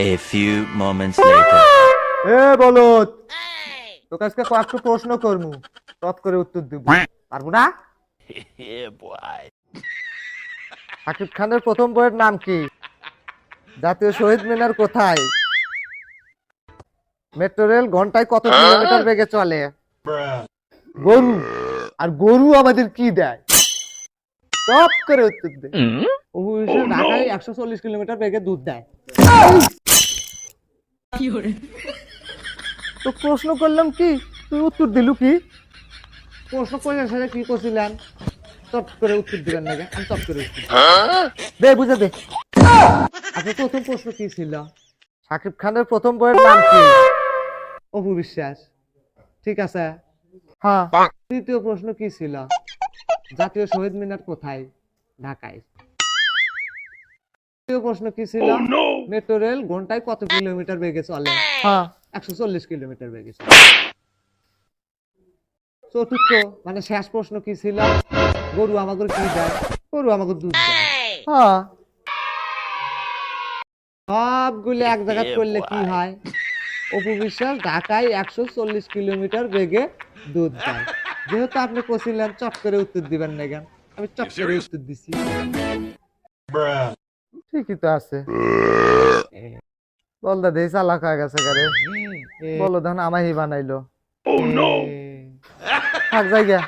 A few moments later. এ বলত, তোকে আজকে কয়েকটা প্রশ্ন করমু, তত করে উত্তর দিব, পারবো না? Yeah, boy. শাকিব খানের প্রথম বইয়ের নাম কি? জাতীয় শহীদ মিনার কোথায়? মেট্রো রেল ঘন্টায় কত কিলোমিটার বেগে চলে? গরু। আর গরু আমাদের কি দেয়? টপ করে উত্তর দে। অবশ্যই ঢাকায় 140 কিলোমিটার বেগে দুধ দেয়। তো প্রশ্ন করলাম কি, তুই উত্তর দিলু কি? প্রশ্ন করে সাথে কি করছিলেন? চট করে উত্তর দিবেন নাকি? আমি চট করে উত্তর দিই। দে বুঝে দে। আচ্ছা, প্রথম প্রশ্ন কি ছিল? শাকিব খানের প্রথম বইয়ের নাম কি? অপু বিশ্বাস। ঠিক আছে। হ্যাঁ। তৃতীয় প্রশ্ন কি ছিল? জাতীয় শহীদ মিনার কোথায়? ঢাকায়। তৃতীয় প্রশ্ন কি ছিল? মেট্রো রেল ঘন্টায় কত কিলোমিটার বেগে চলে? হ্যাঁ, 140 কিলোমিটার বেগে চলে। চতুর্থ মানে শেষ প্রশ্ন কি ছিল? গরু আমাকে কি দেয়? গরু আমাকে দুধ দেয়। হ্যাঁ। সবগুলো এক জায়গায় করলে কি হয়? অপু বিশ্বাস ঢাকায় 140 কিলোমিটার বেগে দুধ দেয়। যেহেতু আপনি কছিলেন চট করে উত্তর দিবেন না কেন, আমি চট করে উত্তর দিছি। ঠিকই তো আছে। বল দাদা এই চালাক হয়ে গেছে গারে। বলো দেখুন আমারই বানাইলো। থাক জায়গা।